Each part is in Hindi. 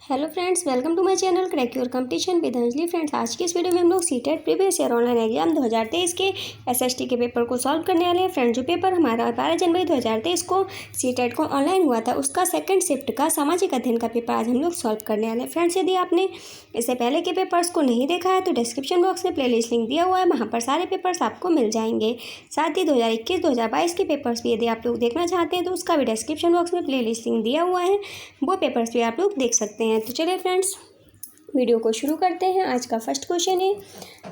Hello friends, welcome to my channel crack your competition with Anjali. Friends, आज की इस वीडियो में हम लोग CTET previous year online exam 2023 के एसएसटी के पेपर को सॉल्व करने वाले हैं। फ्रेंड्स, जो पेपर हमारा 12 जनवरी 2023 को सीटेट को ऑनलाइन हुआ था, उसका सेकंड शिफ्ट का सामाजिक अध्ययन का पेपर आज हम लोग सॉल्व करने वाले हैं। फ्रेंड्स, यदि आपने इससे पहले के पेपर्स को नहीं देखा है तो डिस्क्रिप्शन बॉक्स में प्लेलिस्ट लिंक दिया हुआ है, वहाँ पर सारे पेपर्स आपको मिल जाएंगे। साथ ही 2021-2022 के पेपर्स भी यदि आप लोग देखना चाहते हैं तो उसका भी डिस्क्रिप्शन बॉक्स में प्लेलिस्ट लिंक दिया हुआ है, वो पेपर्स भी आप लोग देख सकते हैं। तो चलिए फ्रेंड्स, वीडियो को शुरू करते हैं। आज का फर्स्ट क्वेश्चन है,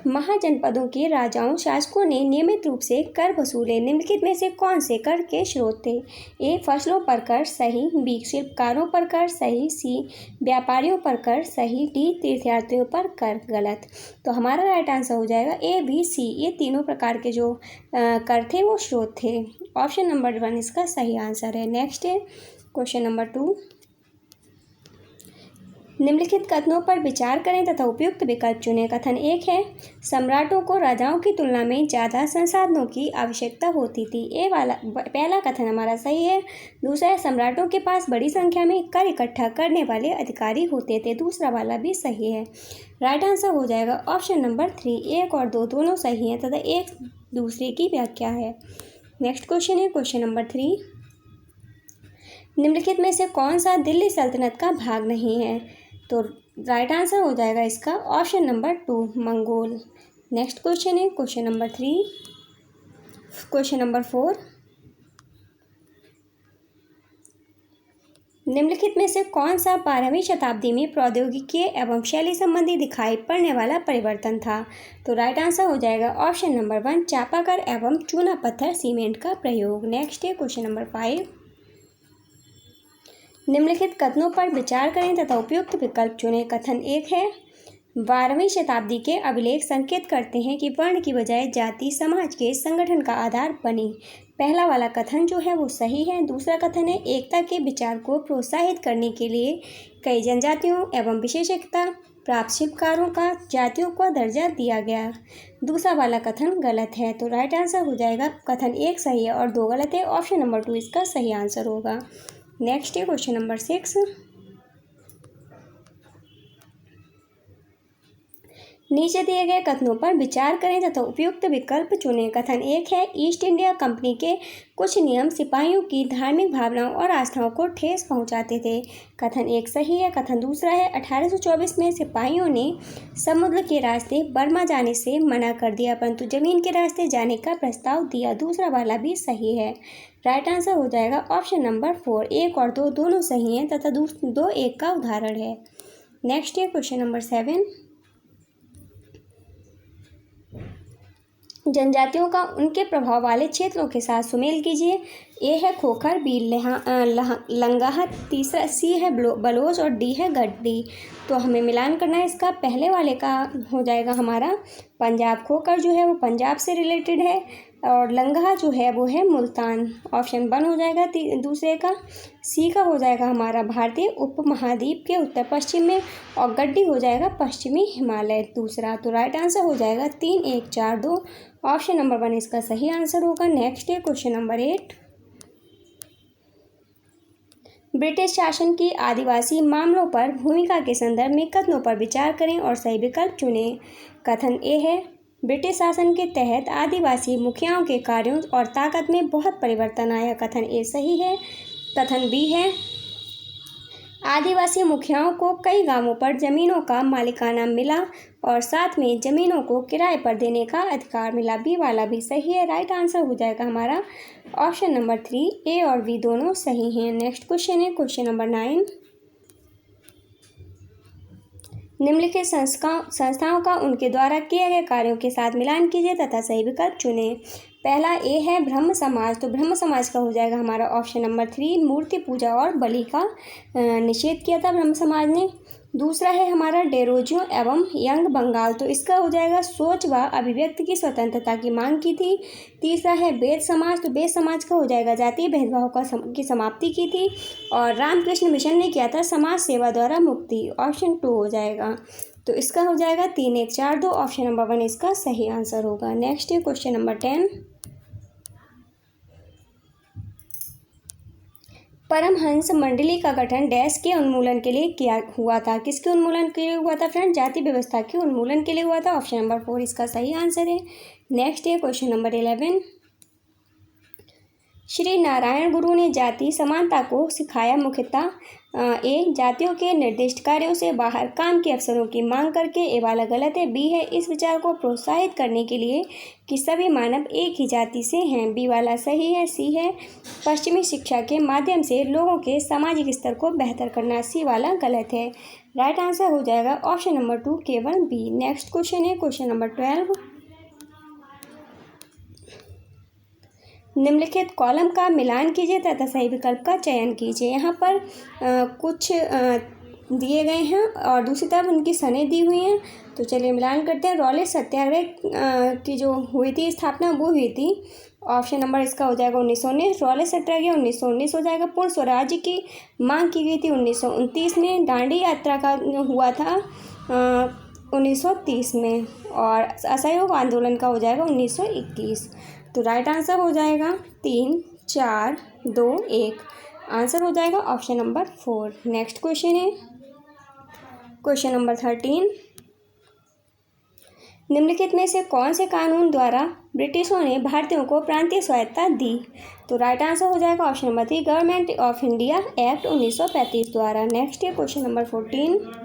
महाजनपदों के राजाओं शासकों ने नियमित रूप से कर वसूले, निम्नलिखित में से कौन से कर के स्रोत थे? ए, फसलों पर कर, सही। बी, शिल्पकारों पर कर, सही। सी, व्यापारियों पर कर, सही। डी, तीर्थयात्रियों पर कर, गलत। तो हमारा राइट आंसर हो जाएगा ए, बी, सी। ये तीनों प्रकार के जो कर थे वो स्रोत थे। ऑप्शन नंबर 1 इसका सही आंसर है। नेक्स्ट है क्वेश्चन नंबर 2, निम्नलिखित कथनों पर विचार करें तथा उपयुक्त विकल्प चुनें। कथन 1 है, सम्राटों को राजाओं की तुलना में ज़्यादा संसाधनों की आवश्यकता होती थी। ए वाला पहला कथन हमारा सही है। दूसरा है, सम्राटों के पास बड़ी संख्या में कर इकट्ठा करने वाले अधिकारी होते थे। दूसरा वाला भी सही है। राइट आंसर हो जाएगा ऑप्शन नंबर 3। 1 और 2 दोनों सही हैं तथा एक दूसरे की व्याख्या है। नेक्स्ट क्वेश्चन है क्वेश्चन नंबर 3, निम्नलिखित में से कौन सा दिल्ली सल्तनत का भाग नहीं है? तो राइट आंसर हो जाएगा इसका option number 2, Mongol. Next question है क्वेश्चन नंबर 3, क्वेश्चन नंबर 4, निम्नलिखित में से कौन सा 12वीं शताब्दी में प्रौद्योगिकी एवं शैली संबंधी दिखाई पड़ने वाला परिवर्तन था? तो राइट आंसर हो जाएगा ऑप्शन नंबर 1, चापाकल एवं चूना पत्थर सीमेंट का प्रयोग। नेक्स्ट है क्वेश्चन नंबर 5, निम्नलिखित कथनों पर विचार करें तथा उपयुक्त विकल्प चुनें। कथन 1 है, 12वीं शताब्दी के अभिलेख संकेत करते हैं कि वर्ण की बजाय जाति समाज के संगठन का आधार बनी। पहला वाला कथन जो है वो सही है। दूसरा कथन है, एकता के विचार को प्रोत्साहित करने के लिए कई जनजातियों एवं विशेषज्ञता प्राप्त शिल्पकारों का जातियों को दर्जा दिया गया। दूसरा वाला कथन गलत है। तो राइट आंसर हो जाएगा कथन 1 सही है और 2 गलत है। ऑप्शन नंबर 2 इसका सही आंसर होगा। नेक्स्ट है क्वेश्चन नंबर 6, नीचे दिए गए कथनों पर विचार करें तथा उपयुक्त विकल्प चुनें। कथन 1 है, ईस्ट इंडिया कंपनी के कुछ नियम सिपाहियों की धार्मिक भावनाओं और आस्थाओं को ठेस पहुंचाते थे। कथन 1 सही है। कथन दूसरा है, 1824 में सिपाहियों ने समुद्र के रास्ते बर्मा जाने से मना कर दिया परंतु जमीन के रास्ते जाने का प्रस्ताव दिया। दूसरा वाला भी सही है। राइट आंसर हो जाएगा ऑप्शन नंबर 4। 1 और 2 दोनों सही हैं तथा 2 1 का उदाहरण है। नेक्स्ट है क्वेश्चन नंबर 7, जनजातियों का उनके प्रभाव वाले क्षेत्रों के साथ सुमेल कीजिए। ए है खोखर, बी लंगाहत, तीसरा सी है बलोच और डी है गड्डी। तो हमें मिलान करना है इसका। पहले वाले का हो जाएगा हमारा पंजाब। खोखर जो है वो पंजाब से रिलेटेड है और लंगाह जो है वो है मुल्तान। ऑप्शन 1 हो जाएगा दूसरे का। सी का हो जाएगा हमारा भारतीय उपमहाद्वीप के उत्तर पश्चिम में और गड्डी हो जाएगा पश्चिमी हिमालय दूसरा। तो राइट आंसर हो जाएगा 3 1 4 2। ऑप्शन नंबर 1 इसका सही आंसर होगा। नेक्स्ट है क्वेश्चन नंबर 8, ब्रिटिश शासन की आदिवासी मामलों पर भूमिका के संदर्भ में कथनों पर विचार करें और सही विकल्प चुनें। कथन ए है, ब्रिटिश शासन के तहत आदिवासी मुखियाओं के कार्यों और ताकत में बहुत परिवर्तन आया। कथन ए सही है। कथन बी है, आदिवासी मुखियाओं को कई गांवों पर जमीनों का मालिकाना मिला और साथ में जमीनों को किराए पर देने का अधिकार मिला। बी वाला भी सही है। राइट आंसर हो जाएगा हमारा ऑप्शन नंबर 3। ए और बी दोनों सही हैं। नेक्स्ट क्वेश्चन है क्वेश्चन नंबर 9, निम्नलिखित संस्थाओं का उनके द्वारा किए गए कार्यों के साथ मिलान कीजिए तथा सही विकल्प चुनें। पहला ए है ब्रह्म समाज। तो ब्रह्म समाज का हो जाएगा हमारा ऑप्शन नंबर 3, मूर्ति पूजा और बलि का निषेध किया था ब्रह्म समाज ने। दूसरा है हमारा डेरोजियो एवं यंग बंगाल। तो इसका हो जाएगा सोच व अभिव्यक्ति की स्वतंत्रता की मांग की थी। तीसरा है बेद समाज। तो बेद समाज का हो जाएगा जातीय भेदभाव की समाप्ति की थी। और रामकृष्ण मिशन ने किया था समाज सेवा द्वारा मुक्ति। ऑप्शन 2 हो जाएगा। तो इसका हो जाएगा 3 1 4 2। ऑप्शन नंबर 1 इसका सही आंसर होगा। नेक्स्ट है क्वेश्चन नंबर 10, परमहंस मंडली का गठन डैश के उन्मूलन के लिए किया हुआ था। किसके उन्मूलन के लिए हुआ था फ्रेंड? जाति व्यवस्था के उन्मूलन के लिए हुआ था। ऑप्शन नंबर 4 इसका सही आंसर है। नेक्स्ट है क्वेश्चन नंबर 11। श्री नारायण गुरु ने जाति समानता को सिखाया मुख्यतः ए जातियों के निर्दिष्ट कार्यों से बाहर काम के अवसरों की मांग करके। ए वाला गलत है। बी है इस विचार को प्रोत्साहित करने के लिए कि सभी मानव एक ही जाति से हैं। बी वाला सही है। सी है पश्चिमी शिक्षा के माध्यम से लोगों के सामाजिक स्तर को बेहतर करना। सी वाला गलत है। राइट आंसर हो जाएगा ऑप्शन नंबर 2 केवल बी। नेक्स्ट क्वेश्चन है क्वेश्चन नंबर 12। निम्नलिखित कॉलम का मिलान कीजिए तथा सही विकल्प का चयन कीजिए। यहाँ पर कुछ दिए गए हैं और दूसरी तरफ उनकी सनें दी हुई हैं। तो चलिए मिलान करते हैं। रॉलेट सत्याग्रह की जो हुई थी स्थापना वो हुई थी। ऑप्शन नंबर इसका हो जाएगा 1919। रॉलेट सत्याग्रह 1919 हो जाएगा। पूर्ण स्वराज्य की मांग की गई थी 1929 में। दांडी यात्रा का हुआ था 1930 में। और असहयोग आंदोलन का हो जाएगा 1921। तो राइट आंसर हो जाएगा 3 4 2 1। आंसर हो जाएगा ऑप्शन नंबर 4। नेक्स्ट क्वेश्चन है क्वेश्चन नंबर 13। निम्नलिखित में से कौन से कानून द्वारा ब्रिटिशों ने भारतीयों को प्रांतीय स्वायत्तता दी? तो राइट आंसर हो जाएगा option number 3 government of India act 1935 द्वारा। नेक्स्ट है क्वेश्चन नंबर 14।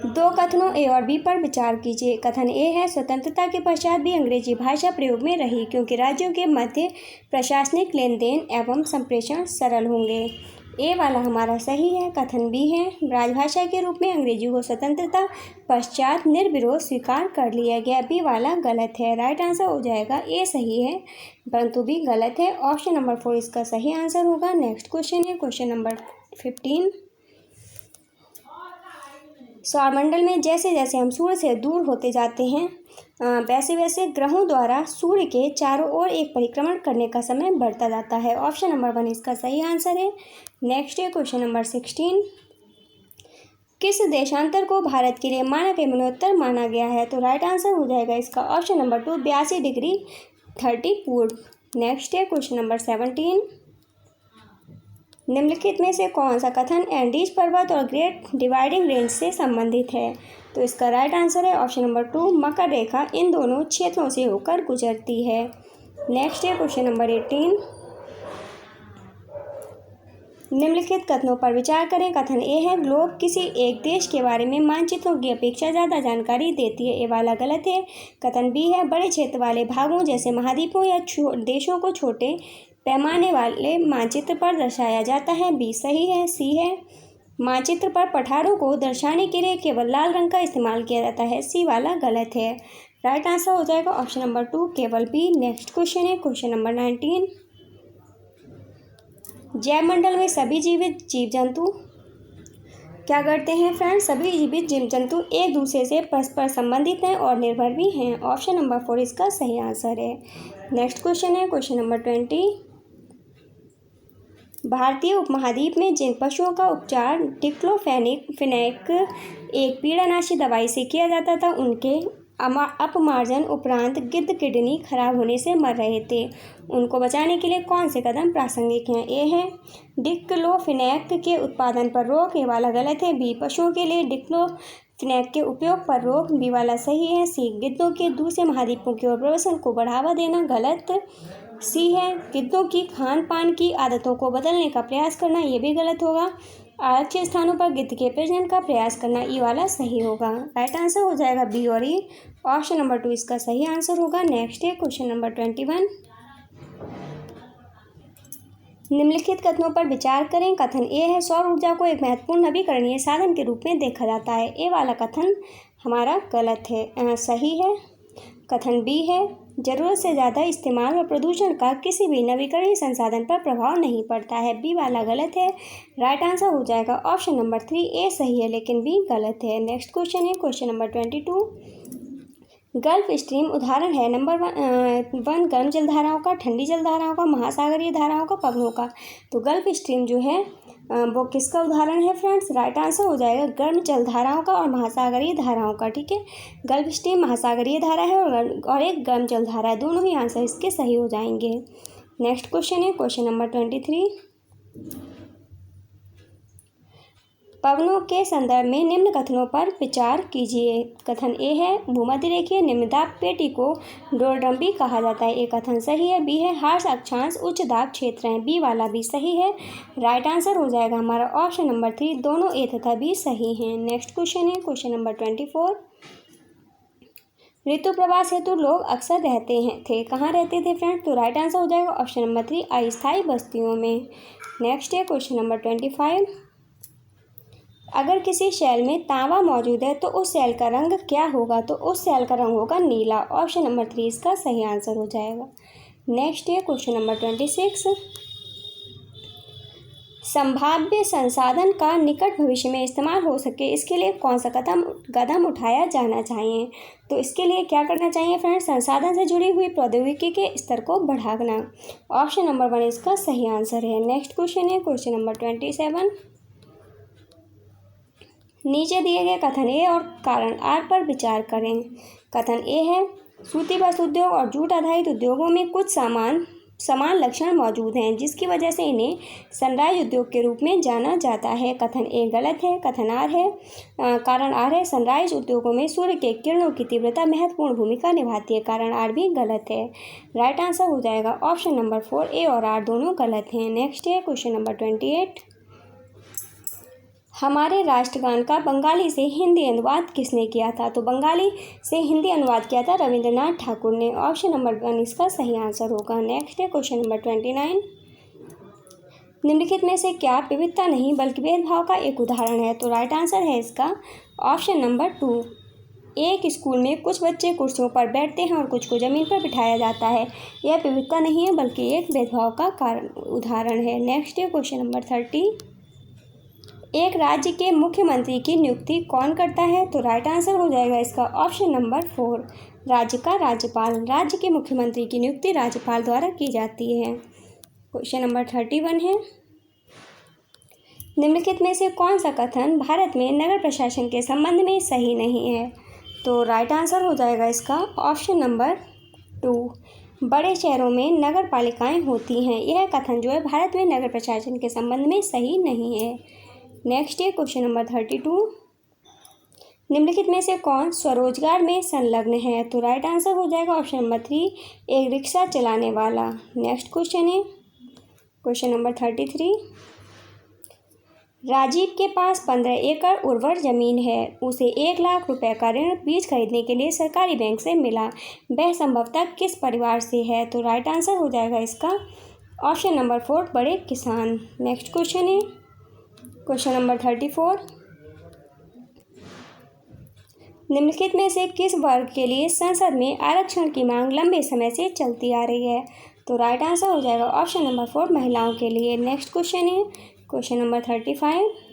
दो कथनों ए और बी पर विचार कीजिए। कथन ए है स्वतंत्रता के पश्चात भी अंग्रेजी भाषा प्रयोग में रही क्योंकि राज्यों के मध्य प्रशासनिक लेन देन एवं संप्रेषण सरल होंगे। ए वाला हमारा सही है। कथन बी है राजभाषा के रूप में अंग्रेजी को स्वतंत्रता पश्चात निर्विरोध स्वीकार कर लिया गया। बी वाला गलत है। राइट आंसर हो जाएगा ए सही है परंतु बी गलत है। ऑप्शन नंबर 4 इसका सही आंसर होगा। नेक्स्ट क्वेश्चन है क्वेश्चन नंबर 15। सौरमंडल में जैसे जैसे हम सूर्य से दूर होते जाते हैं वैसे वैसे ग्रहों द्वारा सूर्य के चारों ओर एक परिक्रमण करने का समय बढ़ता जाता है। ऑप्शन नंबर 1 इसका सही आंसर है। नेक्स्ट है क्वेश्चन नंबर 16। किस देशांतर को भारत के लिए मानक यमुनोत्तर माना गया है? तो राइट आंसर हो जाएगा इसका ऑप्शन नंबर 2 82 डिग्री 30 पूर्व। नेक्स्ट है क्वेश्चन नंबर 17। निम्नलिखित में से कौन सा कथन एंडीज पर्वत और ग्रेट डिवाइडिंग रेंज से संबंधित है? तो इसका राइट आंसर है ऑप्शन नंबर 2 मकर रेखा इन दोनों क्षेत्रों से होकर गुजरती है। नेक्स्ट है क्वेश्चन नंबर 18। निम्नलिखित कथनों पर विचार करें। कथन ए है ग्लोब किसी एक देश के बारे में मानचित्रों की अपेक्षा ज़्यादा जानकारी देती है। ए वाला गलत है। कथन बी है बड़े क्षेत्र वाले भागों जैसे महाद्वीपों या देशों को छोटे पैमाने वाले मानचित्र पर दर्शाया जाता है। बी सही है। सी है मानचित्र पर पठारों को दर्शाने के लिए केवल लाल रंग का इस्तेमाल किया जाता है। सी वाला गलत है। राइट आंसर हो जाएगा ऑप्शन नंबर 2 केवल बी। नेक्स्ट क्वेश्चन है क्वेश्चन नंबर 19। जैव मंडल में सभी जीवित जीव जंतु क्या करते हैं फ्रेंड्स? सभी जीवित जीव जंतु एक दूसरे से परस्पर संबंधित हैं और निर्भर भी हैं। ऑप्शन नंबर 4 इसका सही आंसर है। नेक्स्ट क्वेश्चन है क्वेश्चन नंबर 20। भारतीय उपमहाद्वीप में जिन पशुओं का उपचार डिक्लोफेनेक एक पीड़ानाशी दवाई से किया जाता था उनके अपमार्जन उपरांत गिद्ध किडनी खराब होने से मर रहे थे। उनको बचाने के लिए कौन से कदम प्रासंगिक हैं? ए है डिक्लोफेनेक के उत्पादन पर रोक। ए वाला गलत है। बी पशुओं के लिए डिक्लोफेनेक के उपयोग पर रोक। बी वाला सही है। सी गिद्धों के दूसरे महाद्वीपों की ओर प्रवासन को बढ़ावा देना। गलत। सी है गिद्धों की खान पान की आदतों को बदलने का प्रयास करना। ये भी गलत होगा। आरक्षित स्थानों पर गिद्ध के प्रजनन का प्रयास करना। ई वाला सही होगा। राइट आंसर हो जाएगा बी और ई। ऑप्शन नंबर 2 इसका सही आंसर होगा। नेक्स्ट है क्वेश्चन नंबर 21। निम्नलिखित कथनों पर विचार करें। कथन ए है सौर ऊर्जा को एक महत्वपूर्ण नवीकरणीय साधन के रूप में देखा जाता है। ए वाला कथन हमारा गलत है। सही है। कथन बी है जरूरत से ज़्यादा इस्तेमाल और प्रदूषण का किसी भी नवीकरणीय संसाधन पर प्रभाव नहीं पड़ता है। बी वाला गलत है। राइट आंसर हो जाएगा ऑप्शन नंबर 3 ए सही है लेकिन बी गलत है। नेक्स्ट क्वेश्चन है क्वेश्चन नंबर 22। गल्फ स्ट्रीम उदाहरण है नंबर 1 गर्म जलधाराओं का, ठंडी जलधाराओं का, महासागरीय धाराओं का, पवनों का। तो गल्फ स्ट्रीम जो है वो किसका उदाहरण है फ्रेंड्स? राइट आंसर हो जाएगा गर्म जलधाराओं का और महासागरीय धाराओं का। ठीक है, गल्फ स्ट्रीम महासागरीय धारा है और एक गर्म जलधारा है। दोनों ही आंसर इसके सही हो जाएंगे। नेक्स्ट क्वेश्चन है क्वेश्चन नंबर 23। पवनों के संदर्भ में निम्न कथनों पर विचार कीजिए। कथन ए है भूमध्य रेखीय निम्न दाब पेटी को डोरड्रम भी कहा जाता है। ए कथन सही है। बी है हार्श अक्षांश उच्च दाब क्षेत्र हैं। बी वाला भी सही है। राइट आंसर हो जाएगा हमारा ऑप्शन नंबर 3, दोनों ए तथा बी सही हैं। नेक्स्ट क्वेश्चन है क्वेश्चन नंबर 24। ऋतु प्रवास हेतु लोग अक्सर थे कहाँ रहते थे फ्रेंड्स? तो राइट आंसर हो जाएगा ऑप्शन नंबर 3, अस्थायी बस्तियों में। नेक्स्ट है क्वेश्चन नंबर 25। अगर किसी शेल में तांबा मौजूद है तो उस शेल का रंग क्या होगा? तो उस शेल का रंग होगा नीला। ऑप्शन नंबर 3 इसका सही आंसर हो जाएगा। नेक्स्ट है क्वेश्चन नंबर 26। संभाव्य संसाधन का निकट भविष्य में इस्तेमाल हो सके इसके लिए कौन सा कदम उठाया जाना चाहिए? तो इसके लिए क्या करना चाहिए फ्रेंड्स? संसाधन से जुड़ी हुई प्रौद्योगिकी के स्तर को बढ़ाना। ऑप्शन नंबर 1 इसका सही आंसर है। नेक्स्ट क्वेश्चन है क्वेश्चन नंबर 27। नीचे दिए गए कथन ए और कारण आर पर विचार करें। कथन ए है सूती वस्त्र उद्योग और जूट आधारित उद्योगों में कुछ समान लक्षण मौजूद हैं जिसकी वजह से इन्हें सनराइज उद्योग के रूप में जाना जाता है। कथन ए गलत है। कथन आर है कारण आर है सनराइज उद्योगों में सूर्य के किरणों की तीव्रता महत्वपूर्ण भूमिका निभाती है। कारण आर भी गलत है। राइट आंसर हो जाएगा ऑप्शन नंबर 4, ए और आर दोनों गलत हैं। नेक्स्ट है क्वेश्चन नंबर 28। हमारे राष्ट्रगान का बंगाली से हिंदी अनुवाद किसने किया था? तो बंगाली से हिंदी अनुवाद किया था रविंद्रनाथ ठाकुर ने। ऑप्शन नंबर 1 इसका सही आंसर होगा। नेक्स्ट है क्वेश्चन नंबर 29। निम्नलिखित में से क्या विविधता नहीं बल्कि भेदभाव का एक उदाहरण है? तो राइट आंसर है इसका ऑप्शन नंबर 2। एक स्कूल में कुछ बच्चे कुर्सियों पर बैठते हैं और कुछ को जमीन पर बिठाया जाता है। यह विविधता नहीं है बल्कि एक भेदभाव का उदाहरण है। नेक्स्ट है क्वेश्चन नंबर 30। एक राज्य के मुख्यमंत्री की नियुक्ति कौन करता है? तो राइट आंसर हो जाएगा इसका ऑप्शन नंबर 4, राज्य का राज्यपाल। राज्य के मुख्यमंत्री की नियुक्ति राज्यपाल द्वारा की जाती है। क्वेश्चन नंबर 31 है निम्नलिखित में से कौन सा कथन भारत में नगर प्रशासन के संबंध में सही नहीं है? तो राइट आंसर हो जाएगा इसका ऑप्शन नंबर 2, बड़े शहरों में नगर पालिकाएँ होती हैं। यह कथन जो है भारत में नगर प्रशासन के संबंध में सही नहीं है। नेक्स्ट है क्वेश्चन नंबर 32। निम्नलिखित में से कौन स्वरोजगार में संलग्न है? तो राइट आंसर हो जाएगा ऑप्शन नंबर 3, एक रिक्शा चलाने वाला। नेक्स्ट क्वेश्चन है क्वेश्चन नंबर 33। राजीव के पास 15 एकड़ उर्वर जमीन है। उसे 1 लाख रुपए का ऋण बीज खरीदने के लिए सरकारी बैंक से मिला। वह संभवतः किस परिवार से है? तो राइट आंसर हो जाएगा इसका ऑप्शन नंबर 4, बड़े किसान। नेक्स्ट क्वेश्चन है क्वेश्चन नंबर 34। निम्नलिखित में से किस वर्ग के लिए संसद में आरक्षण की मांग लंबे समय से चलती आ रही है? तो राइट आंसर हो जाएगा ऑप्शन नंबर 4, महिलाओं के लिए। नेक्स्ट क्वेश्चन है क्वेश्चन नंबर 35।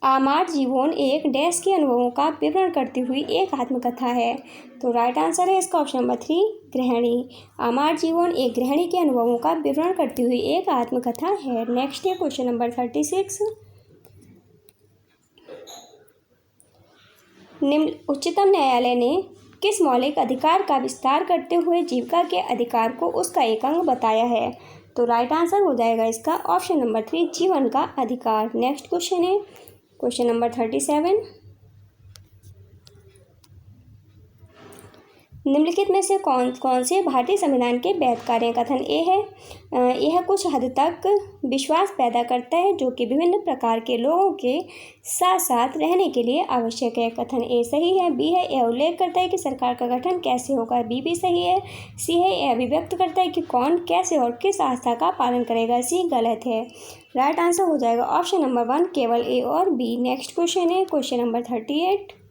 आमार जीवन एक डैश के अनुभवों का विवरण करती हुई एक आत्मकथा है। तो राइट आंसर है इसका ऑप्शन नंबर 3, गृहिणी। आमार जीवन एक गृहिणी के अनुभवों का विवरण करती हुई एक आत्मकथा है। नेक्स्ट है क्वेश्चन नंबर 36। उच्चतम न्यायालय ने किस मौलिक अधिकार का विस्तार करते हुए जीविका के अधिकार को उसका एक अंग बताया है? तो राइट आंसर हो जाएगा इसका ऑप्शन नंबर 3, जीवन का अधिकार। नेक्स्ट क्वेश्चन है क्वेश्चन नंबर 37। निम्नलिखित में से कौन से भारतीय संविधान के वैध कार्य? कथन ए है यह कुछ हद तक विश्वास पैदा करता है जो कि विभिन्न प्रकार के लोगों के साथ साथ रहने के लिए आवश्यक है। कथन ए सही है। बी है यह उल्लेख करता है कि सरकार का गठन कैसे होगा। बी भी सही है। सी है यह अभिव्यक्त करता है कि कौन कैसे और किस आस्था का पालन करेगा। सी गलत है। राइट आंसर हो जाएगा ऑप्शन नंबर 1, केवल ए और बी। नेक्स्ट क्वेश्चन है क्वेश्चन नंबर 38।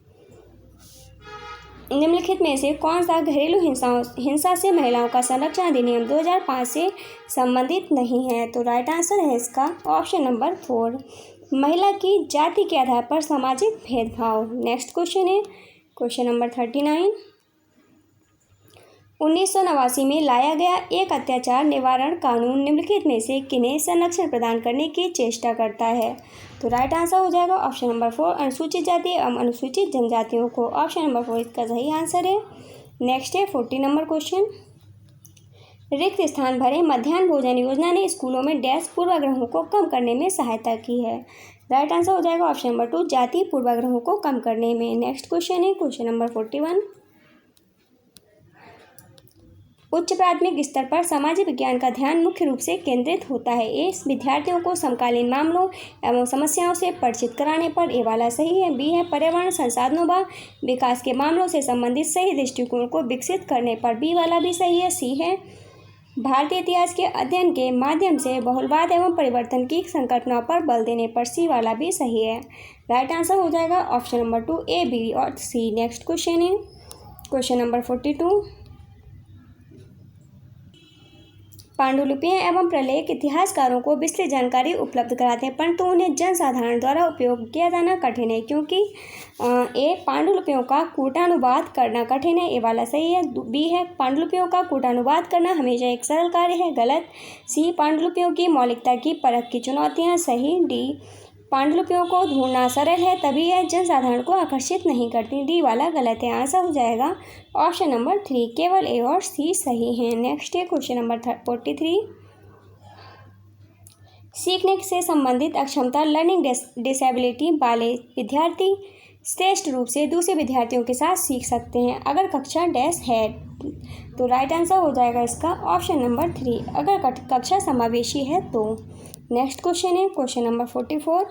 निम्नलिखित में से कौन सा घरेलू हिंसा से महिलाओं का संरक्षण अधिनियम 2005 से संबंधित नहीं है? तो राइट आंसर है इसका ऑप्शन नंबर 4, महिला की जाति के आधार पर सामाजिक भेदभाव। नेक्स्ट क्वेश्चन है क्वेश्चन नंबर 39। 1989 में लाया गया एक अत्याचार निवारण कानून निम्नलिखित में से किन्हें संरक्षण प्रदान करने की चेष्टा करता है? तो राइट आंसर हो जाएगा ऑप्शन नंबर 4, अनुसूचित जाति एवं अनुसूचित जनजातियों को। ऑप्शन नंबर 4 इसका सही आंसर है। नेक्स्ट है 40 नंबर क्वेश्चन। रिक्त स्थान भरें, मध्याह्न भोजन योजना ने स्कूलों में डैश पूर्वाग्रहों को कम करने में सहायता की है। राइट आंसर हो जाएगा ऑप्शन नंबर 2, जातीय पूर्वाग्रहों को कम करने में। नेक्स्ट क्वेश्चन है क्वेश्चन नंबर 41। उच्च प्राथमिक स्तर पर सामाजिक विज्ञान का ध्यान मुख्य रूप से केंद्रित होता है। ए, विद्यार्थियों को समकालीन मामलों एवं समस्याओं से परिचित कराने पर, ए वाला सही है। बी है पर्यावरण संसाधनों व विकास के मामलों से संबंधित सही दृष्टिकोण को विकसित करने पर, बी वाला भी सही है। सी है भारतीय इतिहास के अध्ययन के माध्यम से बहुलवाद एवं परिवर्तन की संकल्पना पर बल देने पर, सी वाला भी सही है। राइट आंसर हो जाएगा ऑप्शन नंबर 2, ए, बी और सी। नेक्स्ट क्वेश्चन है क्वेश्चन नंबर 42। पांडुलिपियां एवं प्रलेख इतिहासकारों को विस्तृत जानकारी उपलब्ध कराते हैं, परंतु उन्हें जनसाधारण द्वारा उपयोग किया जाना कठिन है, क्योंकि ए, पांडुलिपियों का कूटानुवाद करना कठिन है, ए वाला सही है। बी है पांडुलिपियों का कूटानुवाद करना हमेशा एक सरल कार्य है, गलत। सी, पांडुलिपियों की मौलिकता की परख की चुनौतियां, सही। डी, पांडुलिपियों को ढूंढना सरल है तभी यह जनसाधारण को आकर्षित नहीं करती, डी वाला गलत है। आंसर हो जाएगा ऑप्शन नंबर 3, केवल ए और सी सही हैं। नेक्स्ट है क्वेश्चन नंबर 43। सीखने से संबंधित अक्षमता लर्निंग डिसेबिलिटी वाले विद्यार्थी श्रेष्ठ रूप से दूसरे विद्यार्थियों के साथ सीख सकते हैं अगर कक्षा डैश है। तो राइट आंसर हो जाएगा इसका ऑप्शन नंबर 3, अगर कक्षा समावेशी है तो। नेक्स्ट क्वेश्चन है क्वेश्चन नंबर 44।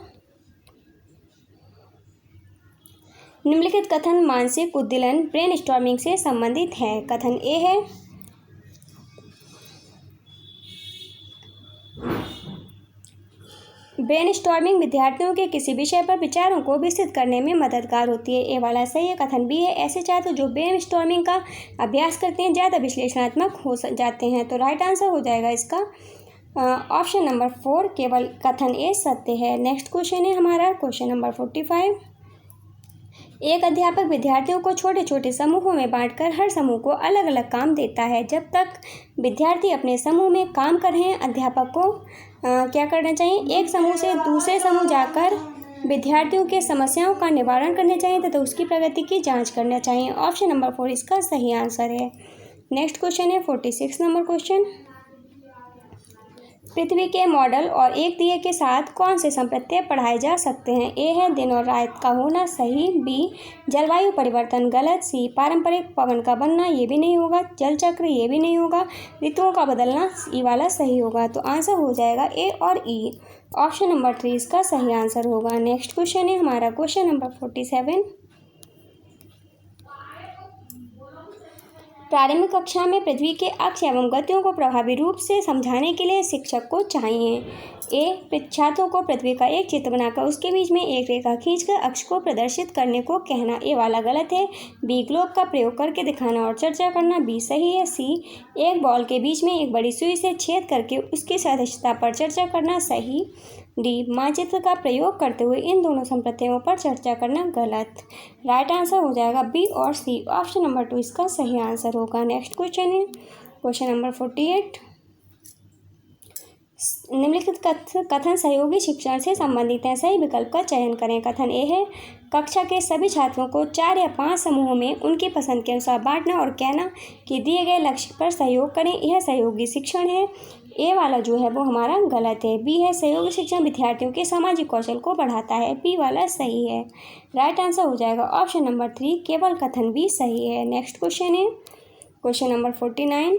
निम्नलिखित कथन मानसिक उद्दीलन ब्रेनस्टॉर्मिंग से संबंधित है। कथन ए है ब्रेनस्टॉर्मिंग विद्यार्थियों के किसी विषय पर विचारों को विस्तृत करने में मददगार होती है, ए वाला सही है। कथन बी है ऐसे छात्र जो ब्रेनस्टॉर्मिंग का अभ्यास करते हैं ज़्यादा विश्लेषणात्मक हो जाते हैं। तो राइट आंसर हो जाएगा इसका ऑप्शन नंबर 4, केवल कथन ए सत्य है। नेक्स्ट क्वेश्चन है हमारा क्वेश्चन नंबर 45। एक अध्यापक विद्यार्थियों को छोटे छोटे समूहों में बांटकर हर समूह को अलग अलग काम देता है। जब तक विद्यार्थी अपने समूह में काम कर रहे हैं, अध्यापक को क्या करना चाहिए? एक समूह से दूसरे समूह जाकर विद्यार्थियों के समस्याओं का निवारण करना चाहिए तथा उसकी प्रगति की जांच करना चाहिए। ऑप्शन नंबर 4 इसका सही आंसर है। नेक्स्ट क्वेश्चन है 46 नंबर क्वेश्चन। पृथ्वी के मॉडल और एक दिए के साथ कौन से संप्रत्यय पढ़ाए जा सकते हैं? ए है दिन और रात का होना, सही। बी, जलवायु परिवर्तन, गलत। सी, पारंपरिक पवन का बनना, ये भी नहीं होगा। जल चक्र, ये भी नहीं होगा। ऋतुओं का बदलना, ई वाला सही होगा। तो आंसर हो जाएगा ए और ई। ऑप्शन नंबर 3 इसका सही आंसर होगा। नेक्स्ट क्वेश्चन है हमारा क्वेश्चन नंबर 47। प्रारंभिक कक्षा में पृथ्वी के अक्ष एवं गतियों को प्रभावी रूप से समझाने के लिए शिक्षक को चाहिए। ए, छात्रों को पृथ्वी का एक चित्र बनाकर उसके बीच में एक रेखा खींचकर अक्ष को प्रदर्शित करने को कहना, ए वाला गलत है। बी, ग्लोब का प्रयोग करके दिखाना और चर्चा करना, बी सही है। सी, एक बॉल के बीच में एक बड़ी सुई से छेद करके उसकी सदस्यता पर चर्चा करना, सही। डी, मानचित्र का प्रयोग करते हुए इन दोनों संप्रत्ययों पर चर्चा करना, गलत। राइट आंसर हो जाएगा बी और सी। ऑप्शन नंबर 2 इसका सही आंसर होगा। नेक्स्ट क्वेश्चन है क्वेश्चन नंबर 48। निम्नलिखित कथन सहयोगी शिक्षण से संबंधित है, सही विकल्प का चयन करें। कथन ए है कक्षा के सभी छात्रों को 4 या 5 समूहों में उनकी पसंद के अनुसार बांटना और कहना कि दिए गए लक्ष्य पर सहयोग करें, यह सहयोगी शिक्षण है। ए वाला जो है वो हमारा गलत है। बी है सहयोगी शिक्षण विद्यार्थियों के सामाजिक कौशल को बढ़ाता है, बी वाला सही है। राइट आंसर हो जाएगा ऑप्शन नंबर 3, केवल कथन बी सही है। नेक्स्ट क्वेश्चन है क्वेश्चन नंबर 49।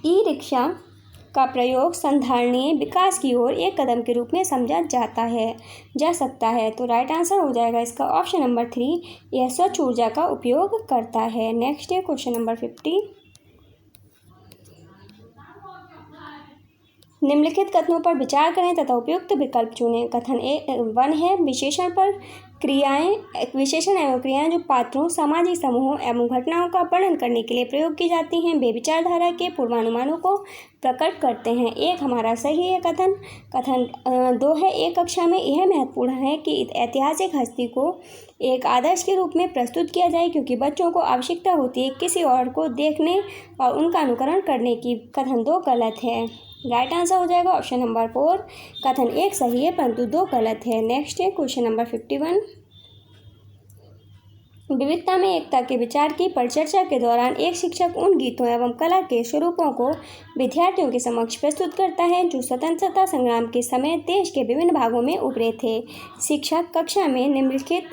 ई रिक्शा का प्रयोग संधारणीय विकास की ओर एक कदम के रूप में समझा जा सकता है। तो राइट आंसर हो जाएगा इसका ऑप्शन नंबर 3, यह स्वच्छ ऊर्जा का उपयोग करता है। नेक्स्ट है क्वेश्चन नंबर 50। निम्नलिखित कथनों पर विचार करें तथा उपयुक्त विकल्प चुनें। कथन ए 1 है विशेषण एवं क्रियाएं जो पात्रों, सामाजिक समूहों एवं घटनाओं का वर्णन करने के लिए प्रयोग की जाती हैं, वे विचारधारा के पूर्वानुमानों को प्रकट करते हैं। एक हमारा सही है कथन 2 है एक कक्षा में यह महत्वपूर्ण है कि ऐतिहासिक हस्ती को एक आदर्श के रूप में प्रस्तुत किया जाए, क्योंकि बच्चों को आवश्यकता होती है किसी और को देखने और उनका अनुकरण करने की। कथन 2 गलत है। राइट आंसर हो जाएगा ऑप्शन नंबर 4, कथन 1 सही है परंतु 2 गलत है। नेक्स्ट है क्वेश्चन नंबर 51। विविधता में एकता के विचार की परिचर्चा के दौरान एक शिक्षक उन गीतों एवं कला के स्वरूपों को विद्यार्थियों के समक्ष प्रस्तुत करता है जो स्वतंत्रता संग्राम के समय देश के विभिन्न भागों में उभरे थे। शिक्षक कक्षा में निम्नलिखित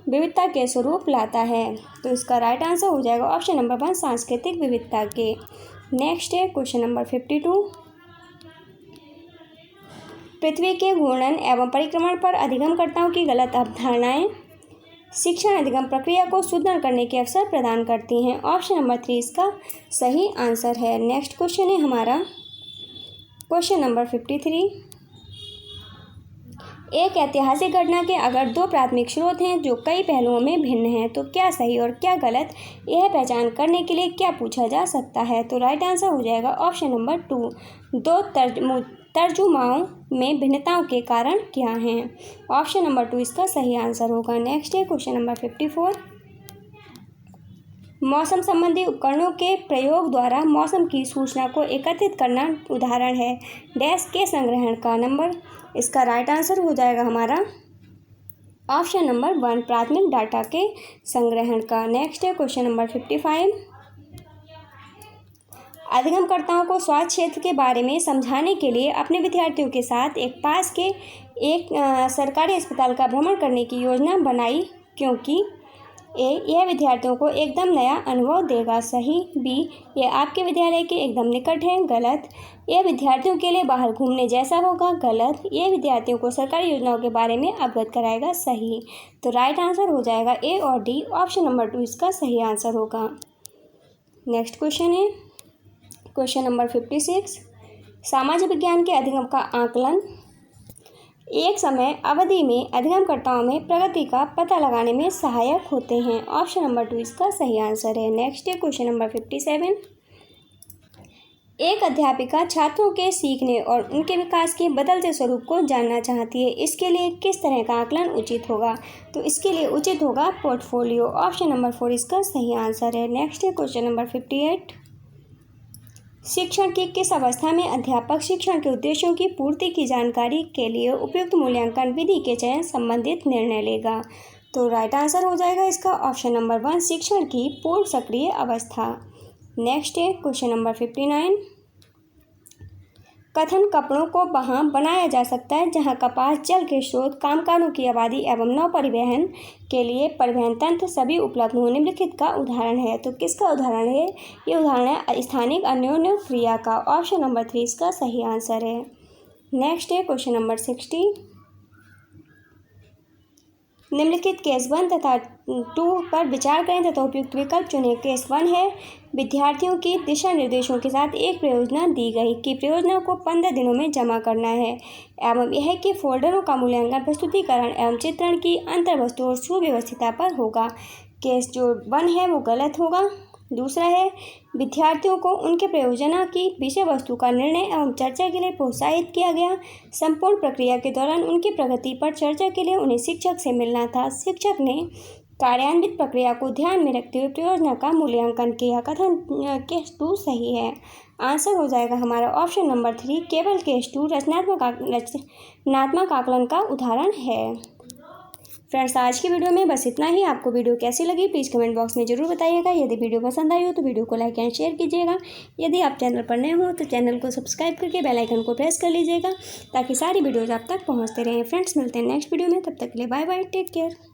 विविधता के स्वरूप लाता है। तो इसका राइट आंसर हो जाएगा ऑप्शन नंबर 1 सांस्कृतिक विविधता के। नेक्स्ट है क्वेश्चन नंबर 52। पृथ्वी के घूर्णन एवं परिक्रमण पर अधिगमकर्ताओं की गलत अवधारणाएं शिक्षण अधिगम प्रक्रिया को सुदृढ़ करने के अवसर प्रदान करती हैं। ऑप्शन नंबर 3 इसका सही आंसर है। नेक्स्ट क्वेश्चन है हमारा क्वेश्चन नंबर 53। एक ऐतिहासिक घटना के अगर दो प्राथमिक स्रोत हैं जो कई पहलुओं में भिन्न हैं तो क्या सही और क्या गलत, यह पहचान करने के लिए क्या पूछा जा सकता है। तो राइट आंसर हो जाएगा ऑप्शन नंबर 2 दो तर्जुमाओं में भिन्नताओं के कारण क्या हैं। ऑप्शन नंबर 2 इसका सही आंसर होगा। नेक्स्ट है क्वेश्चन नंबर 54। मौसम संबंधी उपकरणों के प्रयोग द्वारा मौसम की सूचना को एकत्रित करना उदाहरण है डैश के संग्रहण का। नंबर इसका राइट आंसर हो जाएगा हमारा ऑप्शन नंबर 1 प्राथमिक डाटा के संग्रहण का। नेक्स्ट है क्वेश्चन नंबर 55। अधिगमकर्ताओं को स्वास्थ्य क्षेत्र के बारे में समझाने के लिए अपने विद्यार्थियों के साथ पास के एक सरकारी अस्पताल का भ्रमण करने की योजना बनाई क्योंकि यह विद्यार्थियों को एकदम नया अनुभव देगा। सही। बी यह आपके विद्यालय के एकदम निकट है। गलत। यह विद्यार्थियों के लिए बाहर घूमने जैसा होगा। गलत। यह विद्यार्थियों को सरकारी योजनाओं के बारे में अवगत कराएगा। सही। तो राइट आंसर हो जाएगा ए और डी। ऑप्शन नंबर 2 इसका सही आंसर होगा। नेक्स्ट क्वेश्चन है क्वेश्चन नंबर 56। सामाजिक विज्ञान के अधिगम का आकलन एक समय अवधि में अधिगमकर्ताओं में प्रगति का पता लगाने में सहायक होते हैं। ऑप्शन नंबर 2 इसका सही आंसर है। नेक्स्ट है क्वेश्चन नंबर 57। एक अध्यापिका छात्रों के सीखने और उनके विकास के बदलते स्वरूप को जानना चाहती है। इसके लिए किस तरह का आकलन उचित होगा। तो इसके लिए उचित होगा पोर्टफोलियो। ऑप्शन नंबर 4 इसका सही आंसर है। नेक्स्ट है क्वेश्चन नंबर 58। शिक्षण की किस अवस्था में अध्यापक शिक्षण के उद्देश्यों की पूर्ति की जानकारी के लिए उपयुक्त मूल्यांकन विधि के चयन संबंधित निर्णय लेगा। तो राइट आंसर हो जाएगा इसका ऑप्शन नंबर 1 शिक्षण की पूर्व सक्रिय अवस्था। नेक्स्ट है क्वेश्चन नंबर 59। कथन कपड़ों को वहाँ बनाया जा सकता है जहाँ कपास, जल के स्रोत, कामगारों की आबादी एवं नौ परिवहन के लिए परिवहन तंत्र सभी उपलब्ध हो। निम्नलिखित का उदाहरण है। तो किसका उदाहरण है। ये उदाहरण है स्थानिक अन्योन्य क्रिया का। ऑप्शन नंबर 3 इसका सही आंसर है। नेक्स्ट है क्वेश्चन नंबर 60। निम्नलिखित केस 1 तथा 2 पर विचार करें तथा उपयुक्त विकल्प चुनें। केस 1 है विद्यार्थियों की दिशा निर्देशों के साथ एक परियोजना दी गई कि परियोजना को 15 दिनों में जमा करना है एवं यह कि फोल्डरों का मूल्यांकन प्रस्तुतिकरण एवं चित्रण की अंतर्वस्तु और सुव्यवस्थितता पर होगा। केस जो 1 है वो गलत होगा। दूसरा है विद्यार्थियों को उनके परियोजना की विषय वस्तु का निर्णय एवं चर्चा के लिए प्रोत्साहित किया गया। संपूर्ण प्रक्रिया के दौरान उनकी प्रगति पर चर्चा के लिए उन्हें शिक्षक से मिलना था। शिक्षक ने कार्यान्वित प्रक्रिया को ध्यान में रखते हुए परियोजना का मूल्यांकन किया। कथन केस 2 सही है। आंसर हो जाएगा हमारा ऑप्शन नंबर 3 केवल केस 2 रचनात्मक आकलन का उदाहरण है। फ्रेंड्स आज की वीडियो में बस इतना ही। आपको वीडियो कैसी लगी प्लीज़ कमेंट बॉक्स में ज़रूर बताइएगा। यदि वीडियो पसंद आई हो तो वीडियो को लाइक एंड शेयर कीजिएगा। यदि आप चैनल पर नए हो तो चैनल को सब्सक्राइब करके बेल आइकन को प्रेस कर लीजिएगा ताकि सारी वीडियोज़ आप तक पहुँचते रहें। फ्रेंड्स मिलते हैं नेक्स्ट वीडियो में, तब तक के लिए बाय बाय, टेक केयर।